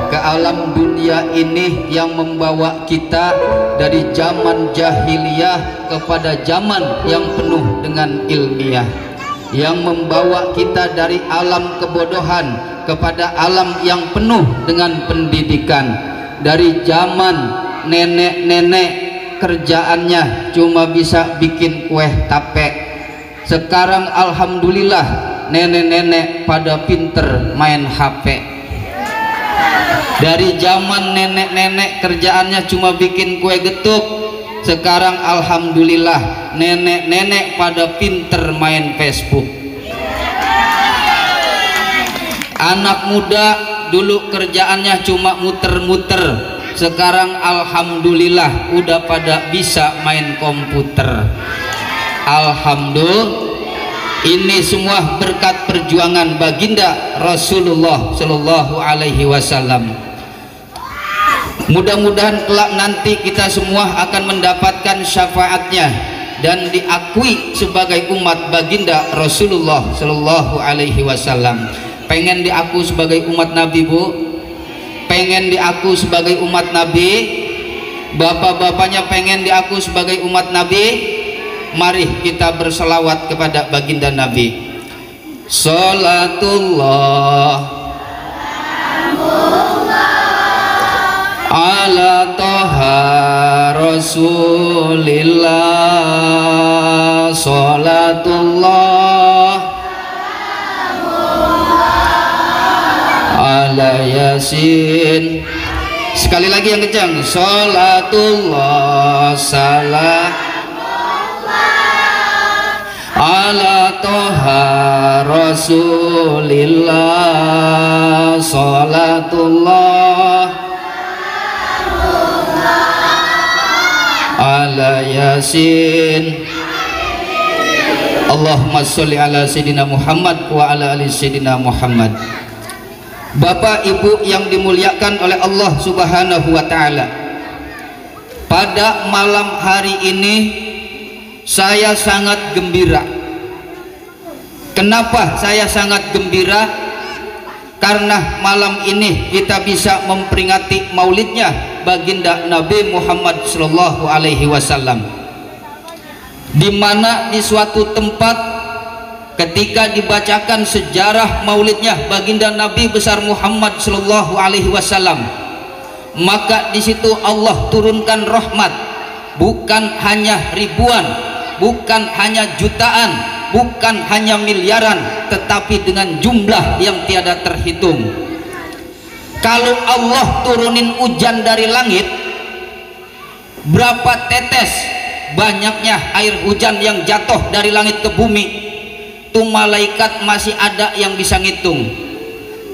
ke alam dunia ini yang membawa kita dari zaman jahiliyah kepada zaman yang penuh dengan ilmiah, yang membawa kita dari alam kebodohan kepada alam yang penuh dengan pendidikan, dari zaman nenek-nenek kerjaannya cuma bisa bikin kue tape, sekarang alhamdulillah nenek-nenek pada pinter main HP. Dari zaman nenek-nenek kerjaannya cuma bikin kue getuk, sekarang alhamdulillah nenek-nenek pada pinter main Facebook. Anak muda dulu kerjaannya cuma muter-muter, sekarang alhamdulillah udah pada bisa main komputer. Alhamdulillah, ini semua berkat perjuangan baginda Rasulullah Shallallahu Alaihi Wasallam. Mudah-mudahan kelak nanti kita semua akan mendapatkan syafaatnya dan diakui sebagai umat baginda Rasulullah Shallallahu Alaihi Wasallam. Pengen diaku sebagai umat Nabi, Bu? Pengen diaku sebagai umat Nabi? Bapak-bapaknya pengen diaku sebagai umat Nabi? Mari kita berselawat kepada baginda Nabi. Salatullah ala toha rasulillah. Salatullah ala yasin. Sekali lagi yang kencang. Salatullah salam ala toha rasulillah. Salatullah ala yasin. Allahumma sholli ala sayyidina Muhammad wa ala ali sayyidina Muhammad. Bapak Ibu yang dimuliakan oleh Allah Subhanahu wa taala, pada malam hari ini saya sangat gembira. Kenapa saya sangat gembira? Karena malam ini kita bisa memperingati maulidnya baginda Nabi Muhammad Sallallahu Alaihi Wasallam, di mana di suatu tempat ketika dibacakan sejarah maulidnya baginda Nabi besar Muhammad Sallallahu Alaihi Wasallam, maka di situ Allah turunkan rahmat, bukan hanya ribuan, bukan hanya jutaan, bukan hanya miliaran, tetapi dengan jumlah yang tiada terhitung. Kalau Allah turunin hujan dari langit, berapa tetes banyaknya air hujan yang jatuh dari langit ke bumi, itu malaikat masih ada yang bisa ngitung.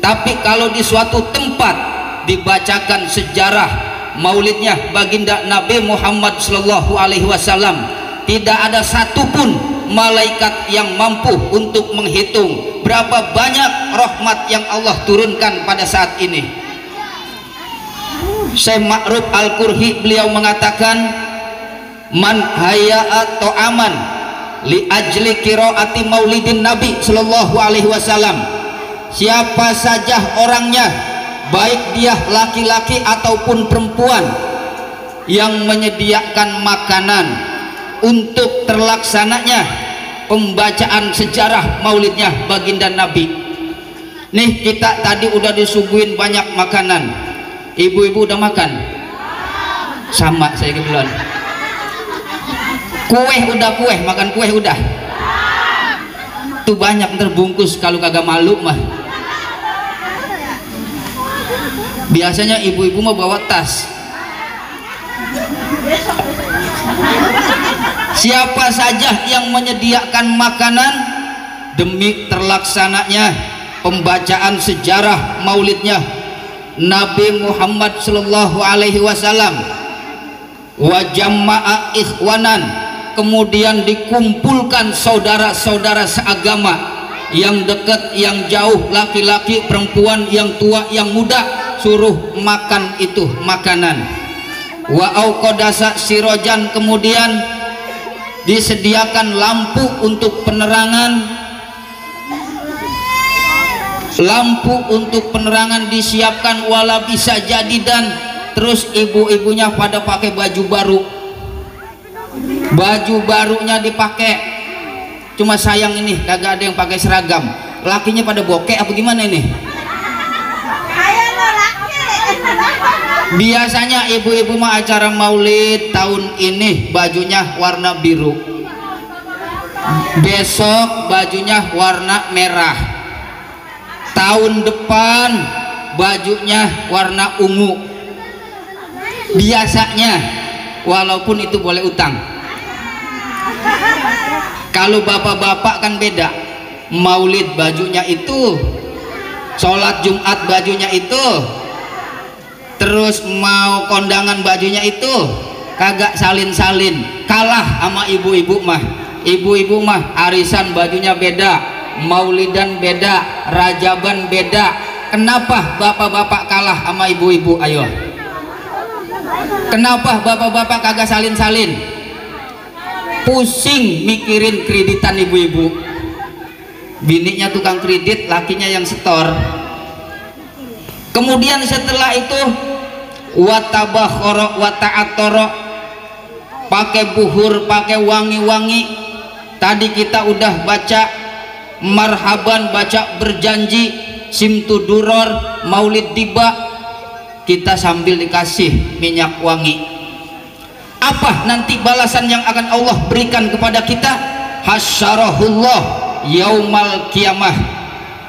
Tapi kalau di suatu tempat dibacakan sejarah maulidnya baginda Nabi Muhammad Sallallahu Alaihi Wasallam, tidak ada satupun malaikat yang mampu untuk menghitung berapa banyak rahmat yang Allah turunkan pada saat ini. Syekh Ma'ruf Al-Qurhi beliau mengatakan, man haya'at to'aman li ajli qiraati maulidin Nabi Sallallahu Alaihi Wasallam, siapa saja orangnya, baik dia laki-laki ataupun perempuan, yang menyediakan makanan untuk terlaksananya pembacaan sejarah maulidnya baginda Nabi. Nih kita tadi udah disuguhin banyak makanan. Ibu-ibu udah makan? Sama saya kebetulan. Kue udah, makan kue udah. Tuh banyak terbungkus, kalau kagak malu mah. Biasanya ibu-ibu mau bawa tas. Siapa saja yang menyediakan makanan demi terlaksananya pembacaan sejarah maulidnya Nabi Muhammad Sallallahu Alaihi Wasallam, wa jama'a ikhwanan, kemudian dikumpulkan saudara-saudara seagama, yang dekat yang jauh, laki-laki perempuan, yang tua yang muda, suruh makan itu makanan. Wa auqadasa sirojan, kemudian disediakan lampu untuk penerangan. lampu untuk penerangan disiapkan wala bisa jadi, dan terus ibu-ibunya pada pakai baju baru, baju barunya dipakai. Cuma sayang ini kagak ada yang pakai seragam, lakinya pada bokeh apa gimana ini? Biasanya ibu-ibu mah acara maulid tahun ini bajunya warna biru, besok bajunya warna merah, tahun depan bajunya warna ungu. Biasanya, walaupun itu boleh utang. Kalau bapak-bapak kan beda, maulid bajunya itu, sholat Jumat bajunya itu, terus mau kondangan bajunya itu kagak salin-salin. Kalah sama ibu-ibu mah. Ibu-ibu mah arisan bajunya beda, maulidan beda, rajaban beda. Kenapa bapak-bapak kalah sama ibu-ibu? Ayo, kenapa bapak-bapak kagak salin-salin? Pusing mikirin kreditan ibu-ibu. Bininya tukang kredit, lakinya yang setor. Kemudian setelah itu watabakhara wata'attara, pakai buhur, pakai wangi-wangi. Tadi kita udah baca marhaban, baca berjanji, simtuduror, maulid tiba, kita sambil dikasih minyak wangi. Apa nanti balasan yang akan Allah berikan kepada kita? Hasyarahullah yaumal kiamah.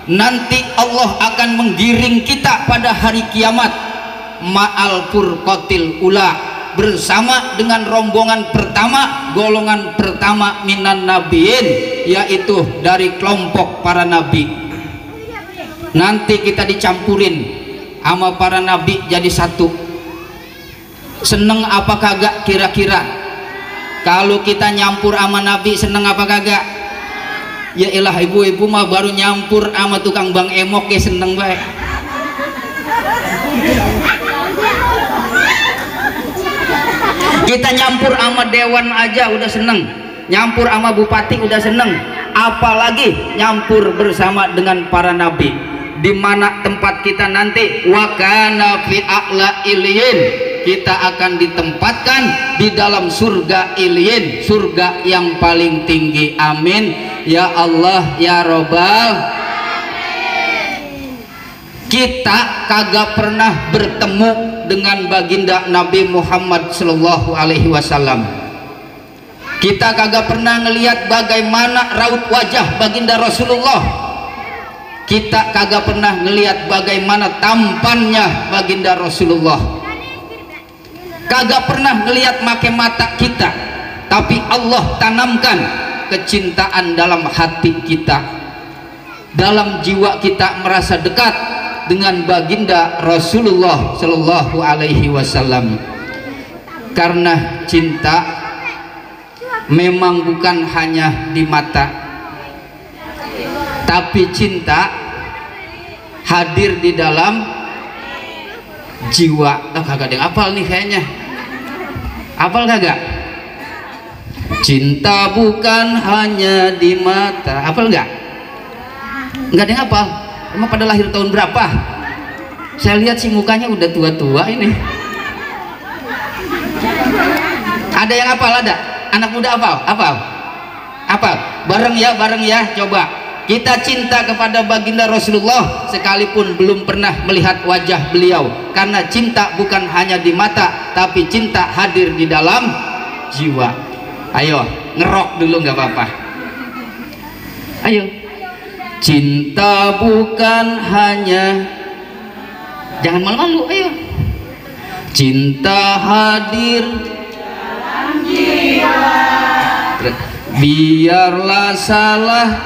Nanti Allah akan menggiring kita pada hari kiamat ma'al furqatil ula, bersama dengan rombongan pertama, golongan pertama minan nabiin, yaitu dari kelompok para nabi. Nanti kita dicampurin sama para nabi jadi satu. Seneng apa kagak kira-kira? Kalau kita nyampur sama nabi seneng apa kagak? Ya elah, ibu-ibu mah baru nyampur sama tukang bang emok ya seneng baik. Kita nyampur sama dewan aja udah seneng, nyampur sama bupati udah seneng, apalagi nyampur bersama dengan para nabi. Di mana tempat kita nanti? Wa kana fi a'la iliyin, kita akan ditempatkan di dalam surga iliyin, surga yang paling tinggi. Amin ya Allah ya Robbal. Kita kagak pernah bertemu dengan baginda Nabi Muhammad sallallahu alaihi wasallam. Kita kagak pernah ngelihat bagaimana raut wajah baginda Rasulullah. Kita kagak pernah ngelihat bagaimana tampannya baginda Rasulullah. Kagak pernah ngelihat make mata kita, tapi Allah tanamkan kecintaan dalam hati kita, dalam jiwa kita merasa dekat dengan baginda Rasulullah Shallallahu Alaihi Wasallam. Karena cinta memang bukan hanya di mata, tapi cinta hadir di dalam jiwa. Oh, kagak ada yang hafal nih kayaknya. Hafal kagak? Cinta bukan hanya di mata. Hafal nggak? Nggak ada yang hafal. Emang pada lahir tahun berapa? Saya lihat sih mukanya udah tua-tua ini. Ada yang hafal? Ada? Anak muda hafal? Hafal? Hafal? Bareng ya, coba. Kita cinta kepada baginda Rasulullah sekalipun belum pernah melihat wajah beliau, karena cinta bukan hanya di mata, tapi cinta hadir di dalam jiwa. Ayo ngerok dulu nggak apa-apa. Ayo. Cinta bukan hanya, jangan malu-malu, ayo. Cinta hadir dalam jiwa, biarlah salah,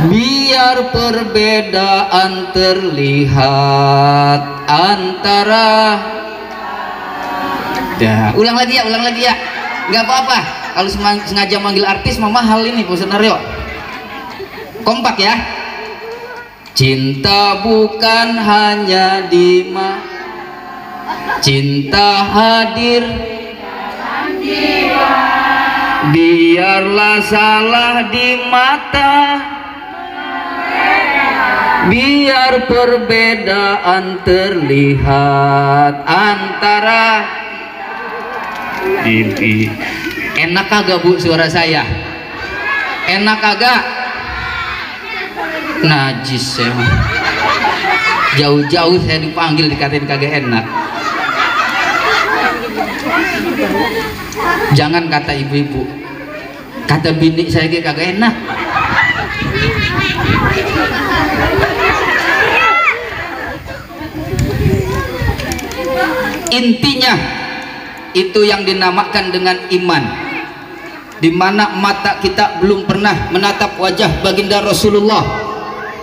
biar perbedaan terlihat antara. Dah, ulang lagi ya, nggak apa-apa. Kalau sengaja manggil artis mah mahal ini senario. Kompak ya. Cinta bukan hanya di mata, cinta hadir dalam jiwa, biarlah salah di mata, biar perbedaan terlihat antara ini. Enak kagak Bu suara saya? Enak kagak? Najis ya. Jauh-jauh saya dipanggil dikatain kagak enak. Jangan kata ibu-ibu, kata bini saya kagak enak. Intinya itu yang dinamakan dengan iman, di mana mata kita belum pernah menatap wajah baginda Rasulullah,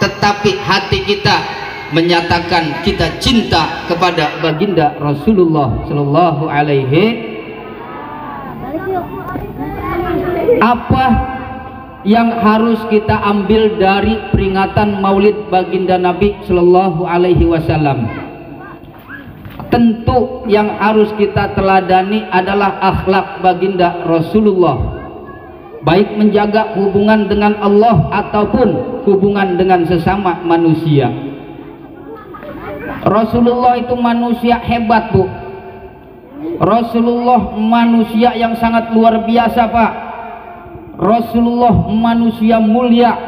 tetapi hati kita menyatakan kita cinta kepada baginda Rasulullah Shallallahu Alaihi. Apa yang harus kita ambil dari peringatan Maulid baginda Nabi Shallallahu Alaihi Wasallam? Tentu yang harus kita teladani adalah akhlak baginda Rasulullah, baik menjaga hubungan dengan Allah ataupun hubungan dengan sesama manusia. Rasulullah itu manusia hebat Bu. Rasulullah manusia yang sangat luar biasa Pak. Rasulullah manusia mulia.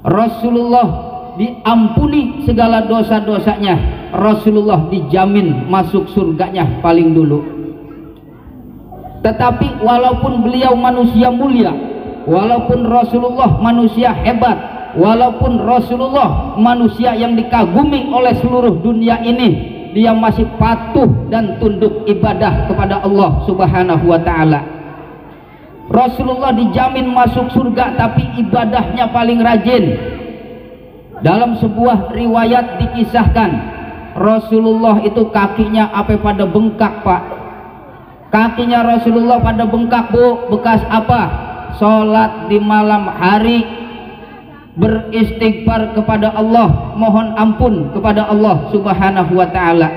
Rasulullah diampuni segala dosa-dosanya. Rasulullah dijamin masuk surganya paling dulu. Tetapi walaupun beliau manusia mulia, walaupun Rasulullah manusia hebat, walaupun Rasulullah manusia yang dikagumi oleh seluruh dunia ini, dia masih patuh dan tunduk ibadah kepada Allah Subhanahu wa ta'ala. Rasulullah dijamin masuk surga, tapi ibadahnya paling rajin. Dalam sebuah riwayat dikisahkan, Rasulullah itu kakinya apa pada bengkak Pak. Kakinya Rasulullah pada bengkak Bu, bekas apa? Sholat di malam hari, beristighfar kepada Allah, mohon ampun kepada Allah Subhanahu wa ta'ala.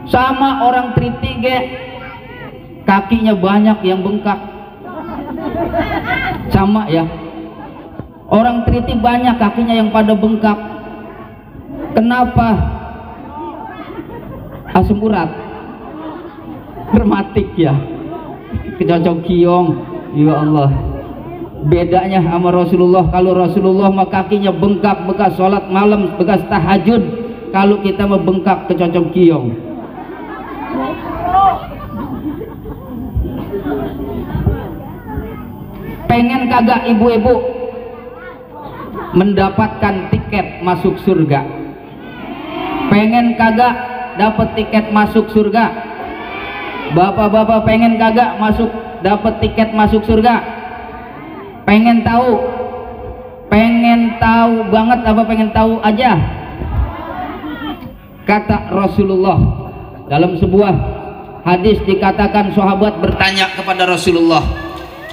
Sama orang tritige, kakinya banyak yang bengkak. Sama ya, orang triti banyak kakinya yang pada bengkak. Kenapa? Asam urat, rematik ya, kecocok kiong. Ya Allah, bedanya sama Rasulullah. Kalau Rasulullah mah kakinya bengkak bekas sholat malam, bekas tahajud. Kalau kita mah bengkak kecocok kiong. Pengen kagak ibu-ibu mendapatkan tiket masuk surga? Pengen kagak dapat tiket masuk surga? Bapak-bapak pengen kagak dapat tiket masuk surga? Pengen tahu? Pengen tahu banget apa pengen tahu aja? Kata Rasulullah dalam sebuah hadis, dikatakan sahabat bertanya kepada Rasulullah,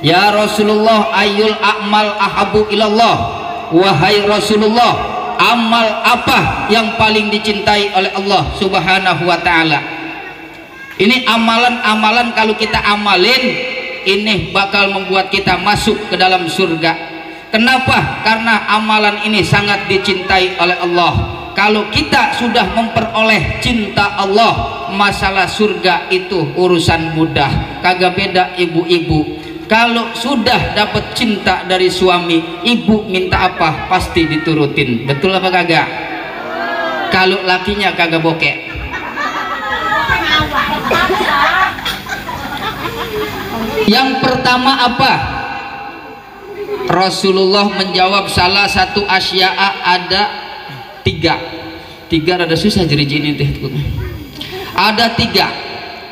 ya Rasulullah, ayul a'mal ahabu ilallah. Wahai Rasulullah, amal apa yang paling dicintai oleh Allah Subhanahu wa ta'ala? Ini amalan-amalan kalau kita amalin, ini bakal membuat kita masuk ke dalam surga. Kenapa? Karena amalan ini sangat dicintai oleh Allah. Kalau kita sudah memperoleh cinta Allah, masalah surga itu urusan mudah. Kagak beda ibu-ibu. Kalau sudah dapat cinta dari suami, ibu minta apa pasti diturutin. Betul apa kagak? Kalau lakinya kagak bokek. Yang pertama apa? Rasulullah menjawab salah satu asya'a, ada tiga rada susah jadi ini teh. Ada tiga.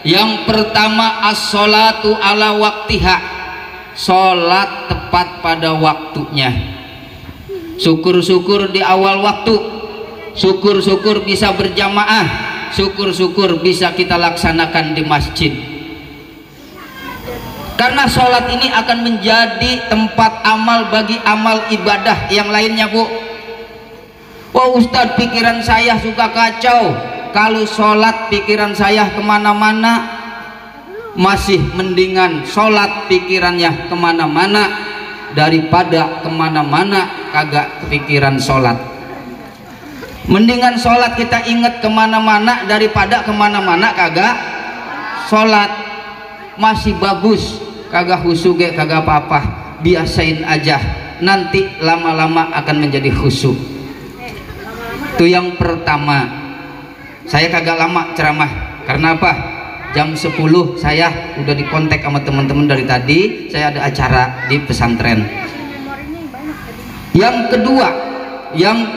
Yang pertama as-sholatu ala waktiha, sholat tepat pada waktunya. Syukur-syukur di awal waktu, syukur-syukur bisa berjamaah, syukur-syukur bisa kita laksanakan di masjid. Karena sholat ini akan menjadi tempat amal bagi amal ibadah yang lainnya Bu. Wah Ustadz, pikiran saya suka kacau, kalau sholat pikiran saya kemana-mana. masih mendingan sholat pikirannya kemana-mana daripada kemana-mana kagak kepikiran sholat. Mendingan sholat kita ingat kemana-mana daripada kemana-mana kagak sholat. Masih bagus kagak khusyuk kagak apa-apa, biasain aja, nanti lama-lama akan menjadi khusyuk. Itu yang pertama. Saya kagak lama ceramah karena apa? Jam 10 saya udah dikontak sama teman-teman dari tadi, saya ada acara di pesantren. Yang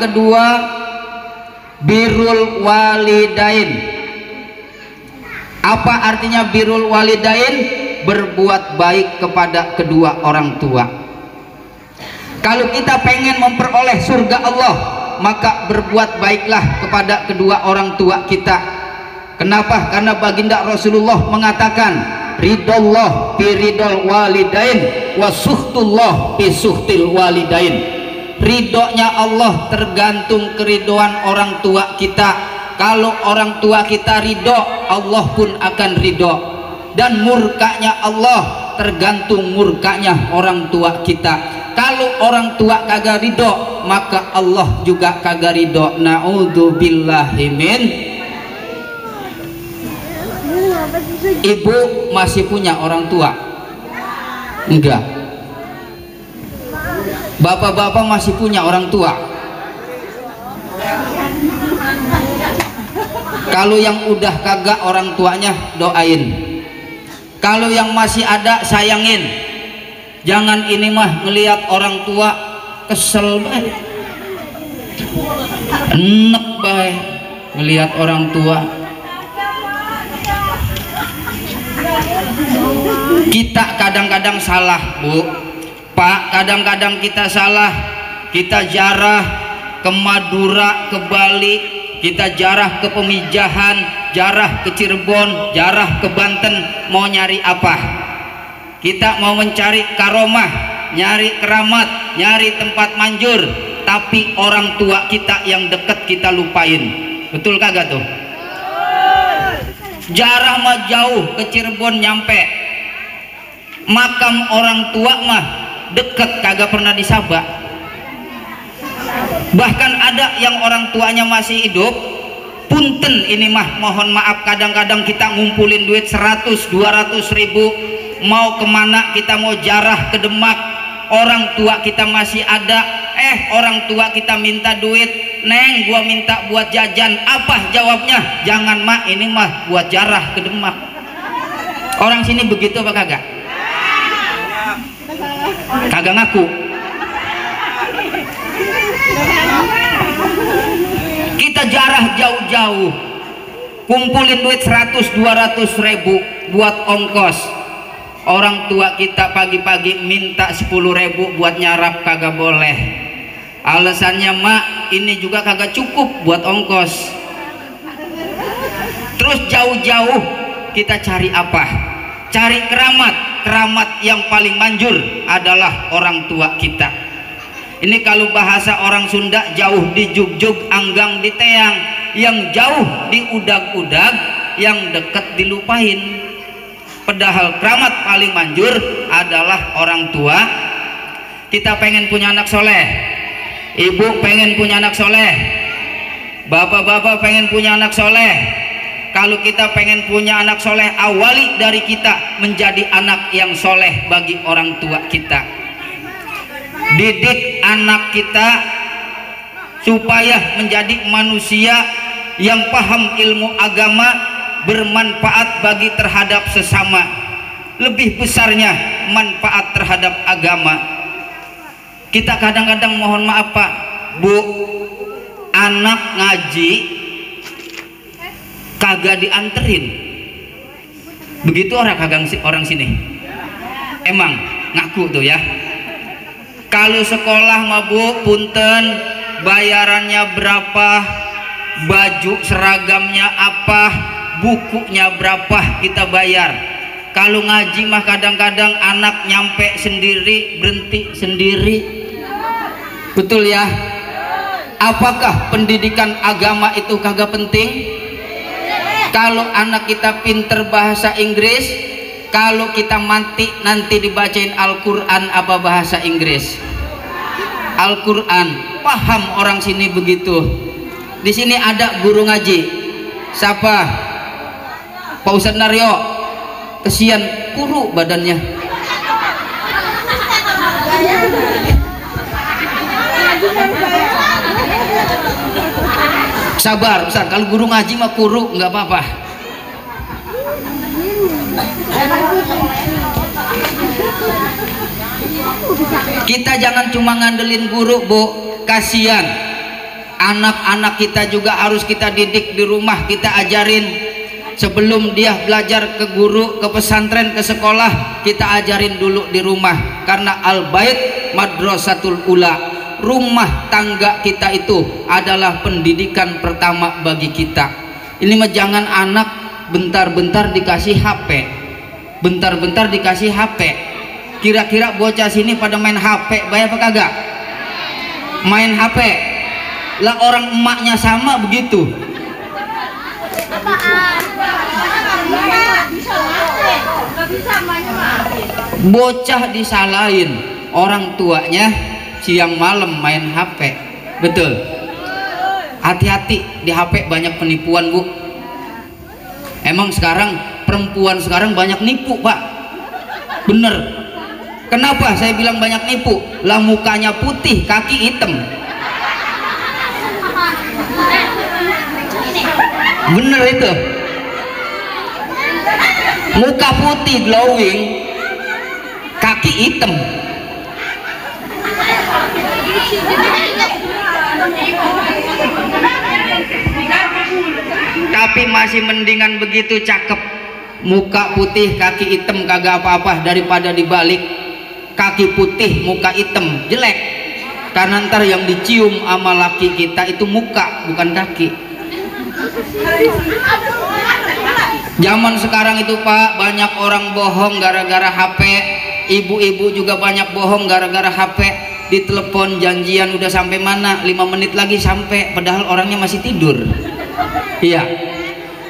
kedua birrul walidain. Apa artinya birrul walidain? Berbuat baik kepada kedua orang tua. Kalau kita pengen memperoleh surga Allah, maka berbuat baiklah kepada kedua orang tua kita. Kenapa? Karena baginda Rasulullah mengatakan, ridallah bi ridal walidain wa suhtullah bi suhtil walidain. Ridhonya Allah tergantung keridoan orang tua kita. Kalau orang tua kita ridho, Allah pun akan ridho. Dan murkanya Allah tergantung murkanya orang tua kita. Kalau orang tua kagak ridho, maka Allah juga kagak ridho. Na'udzubillahi min. Ibu masih punya orang tua? Enggak. Bapak-bapak masih punya orang tua? Kalau yang udah kagak orang tuanya doain. Kalau yang masih ada sayangin. Jangan ini mah ngelihat orang tua kesel bae, enek bae ngelihat orang tua. Kita kadang-kadang salah, Bu, Pak, kadang-kadang kita salah. Kita jarah ke Madura, ke Bali, kita jarah ke Pemijahan, jarah ke Cirebon, jarah ke Banten. Mau nyari apa? Kita mau mencari karomah, nyari keramat, nyari tempat manjur, tapi orang tua kita yang deket kita lupain. Betul kagak tuh? Jarah mah jauh, ke Cirebon nyampe. Makam orang tua mah deket, kagak pernah disabak. Bahkan ada yang orang tuanya masih hidup, punten ini mah mohon maaf, kadang-kadang kita ngumpulin duit 100-200 ribu, mau kemana kita mau jarah ke Demak, orang tua kita masih ada, orang tua kita minta duit, Neng gua minta buat jajan. Apa jawabnya? Jangan mak, ini mah buat jarah ke Demak. Orang sini begitu apa kagak? Kagak ngaku. Kita jarah jauh-jauh, kumpulin duit 100-200 ribu buat ongkos. Orang tua kita pagi-pagi minta 10 ribu buat nyarap, kagak boleh. Alasannya, mak ini juga kagak cukup buat ongkos. Terus jauh-jauh kita cari apa? Cari keramat. Keramat yang paling manjur adalah orang tua kita. Ini kalau bahasa orang Sunda, jauh di jugjug, anggang di teang. Yang jauh di udag-udag, yang deket dilupain. Padahal keramat paling manjur adalah orang tua. Kita pengen punya anak soleh, ibu pengen punya anak soleh, bapak-bapak pengen punya anak soleh. Kalau kita pengen punya anak soleh, awali dari kita menjadi anak yang soleh bagi orang tua kita. Didik anak kita supaya menjadi manusia yang paham ilmu agama, bermanfaat bagi terhadap sesama. Lebih besarnya manfaat terhadap agama. Kita kadang-kadang mohon maaf Pak, Bu, anak ngaji kagak dianterin. Begitu orang sini. Emang ngaku tuh ya. Kalau sekolah mah Bu, punten, bayarannya berapa, baju seragamnya apa, bukunya berapa kita bayar. Kalau ngaji mah kadang-kadang anak nyampe sendiri, berhenti sendiri. Betul ya? Apakah pendidikan agama itu kagak penting? Kalau anak kita pinter bahasa Inggris, kalau kita mati nanti dibacain Al-Quran apa bahasa Inggris? Al-Quran. Paham orang sini begitu. Di sini ada guru ngaji. Siapa? Pak Ustadz Naryo. Kesian kuruk badannya. Sabar Ustaz, kalau guru ngaji mah kuruk nggak apa-apa. Kita jangan cuma ngandelin guru, Bu. Kasihan anak-anak kita juga harus kita didik di rumah, kita ajarin. Sebelum dia belajar ke guru, ke pesantren, ke sekolah, kita ajarin dulu di rumah. Karena al-bait madrasatul ula, rumah tangga kita itu adalah pendidikan pertama bagi kita. Ini mah jangan anak bentar-bentar dikasih HP, bentar-bentar dikasih HP. Kira-kira bocah sini pada main HP, bayar apa kagak? Main HP lah, orang emaknya sama begitu. Bocah disalahin, orang tuanya siang malam main HP. Betul. Hati-hati, di HP banyak penipuan, Bu. Emang sekarang perempuan sekarang banyak nipu, Pak. Bener. Kenapa saya bilang banyak nipu? Lah mukanya putih, kaki hitam. Bener itu. Muka putih glowing, kaki hitam. Tapi masih mendingan begitu cakep, muka putih kaki hitam kagak apa-apa daripada dibalik kaki putih muka hitam jelek. Karena ntar yang dicium sama laki kita itu muka bukan kaki. Zaman sekarang itu Pak, banyak orang bohong gara-gara HP. Ibu-ibu juga banyak bohong gara-gara HP. Ditelepon janjian udah sampai mana, 5 menit lagi sampai, padahal orangnya masih tidur. Iya.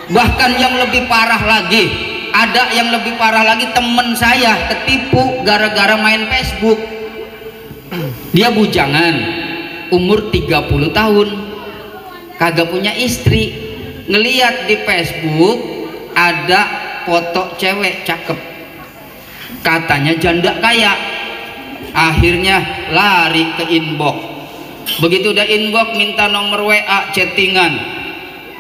Bahkan yang lebih parah lagi, ada yang lebih parah lagi, temen saya ketipu gara-gara main Facebook. Dia bujangan, umur 30 tahun, kagak punya istri. Ngeliat di Facebook ada foto cewek cakep, katanya janda kaya. Akhirnya lari ke inbox. Begitu udah inbox minta nomor WA, chattingan.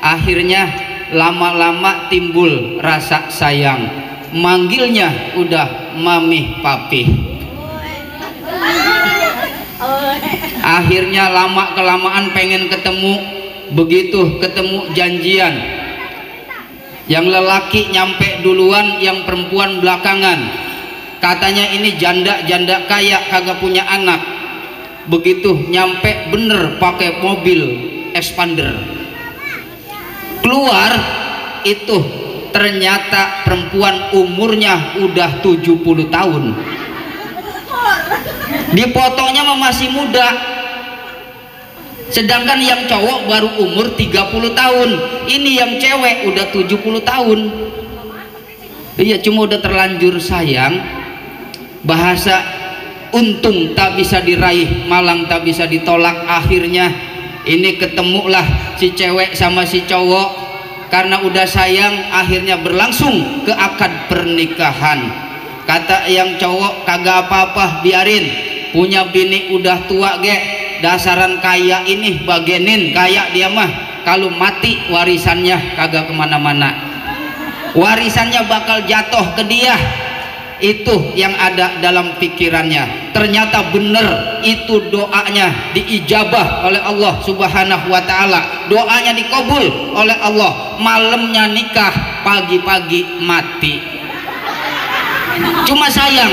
Akhirnya lama-lama timbul rasa sayang, manggilnya udah mami papi. Akhirnya lama kelamaan pengen ketemu. Begitu ketemu janjian, yang lelaki nyampe duluan, yang perempuan belakangan. Katanya ini janda kaya, kagak punya anak. Begitu nyampe bener pakai mobil expander. Keluar itu ternyata perempuan umurnya udah 70 tahun. Di fotonya masih muda. Sedangkan yang cowok baru umur 30 tahun. Ini yang cewek udah 70 tahun. Iya, cuma udah terlanjur sayang. Bahasa untung tak bisa diraih, malang tak bisa ditolak. Akhirnya ini ketemulah si cewek sama si cowok. Karena udah sayang, akhirnya berlangsung ke akad pernikahan. Kata yang cowok, kagak apa-apa, biarin. Punya bini udah tua ge, dasaran kaya ini bagenin, kaya dia mah. Kalau mati warisannya kagak kemana-mana, warisannya bakal jatuh ke dia. Itu yang ada dalam pikirannya. Ternyata bener itu doanya diijabah oleh Allah Subhanahu wa ta'ala. Doanya dikabul oleh Allah. Malamnya nikah, pagi-pagi mati. Cuma sayang,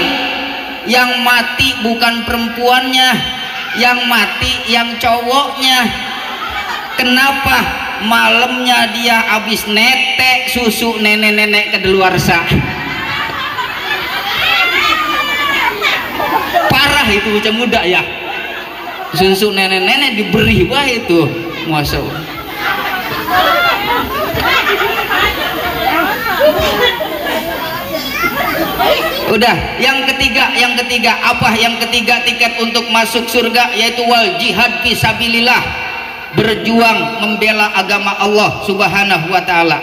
yang mati bukan perempuannya, yang mati yang cowoknya. Kenapa? Malamnya dia habis netek susu nenek-nenek kedaluarsa. Parah itu bocah muda ya, susu nenek-nenek diberi, wah itu masya Allah. Udah, yang ketiga apa? Yang ketiga tiket untuk masuk surga yaitu wal jihad fisabilillah, berjuang membela agama Allah Subhanahu wa taala.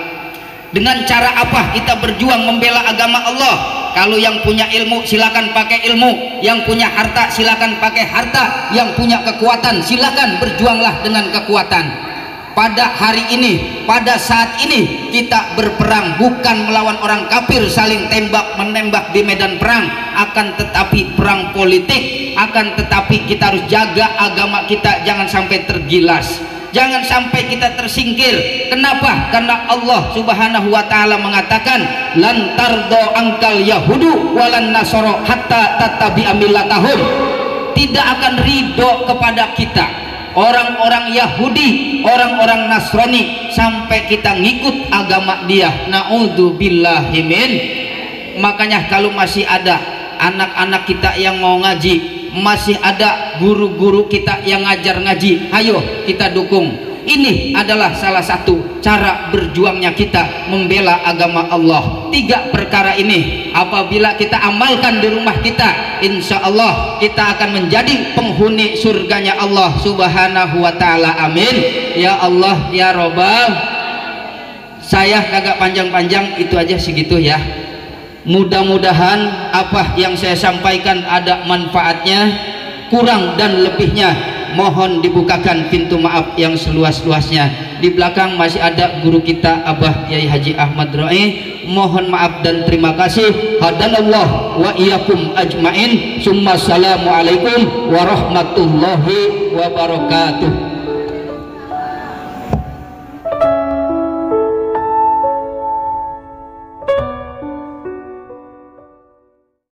Dengan cara apa kita berjuang membela agama Allah? Kalau yang punya ilmu silakan pakai ilmu, yang punya harta silakan pakai harta, yang punya kekuatan silakan berjuanglah dengan kekuatan. Pada hari ini, pada saat ini kita berperang bukan melawan orang kafir saling tembak menembak di medan perang, akan tetapi perang politik, akan tetapi kita harus jaga agama kita jangan sampai tergilas, jangan sampai kita tersingkir. Kenapa? Karena Allah Subhanahu wa taala mengatakan lan tardo angkal yahudu walan nasoro hatta tattabi'a millatahum. Tidak akan ridho kepada kita orang-orang Yahudi, orang-orang Nasrani sampai kita ngikut agama dia. Naudzubillahi min. Makanya kalau masih ada anak-anak kita yang mau ngaji, masih ada guru-guru kita yang ngajar ngaji, ayo kita dukung. Ini adalah salah satu cara berjuangnya kita membela agama Allah. 3 perkara ini apabila kita amalkan di rumah kita, insya Allah kita akan menjadi penghuni surganya Allah Subhanahu wa taala. Amin ya Allah ya Rabbal. Saya kagak panjang-panjang, itu aja segitu ya. Mudah-mudahan apa yang saya sampaikan ada manfaatnya, kurang dan lebihnya mohon dibukakan pintu maaf yang seluas-luasnya. Di belakang masih ada guru kita Abah Yai Haji Ahmad Rai. Mohon maaf dan terima kasih. Hadanallah wa iyyakum ajmain. Summa assalamualaikum warahmatullahi wabarakatuh.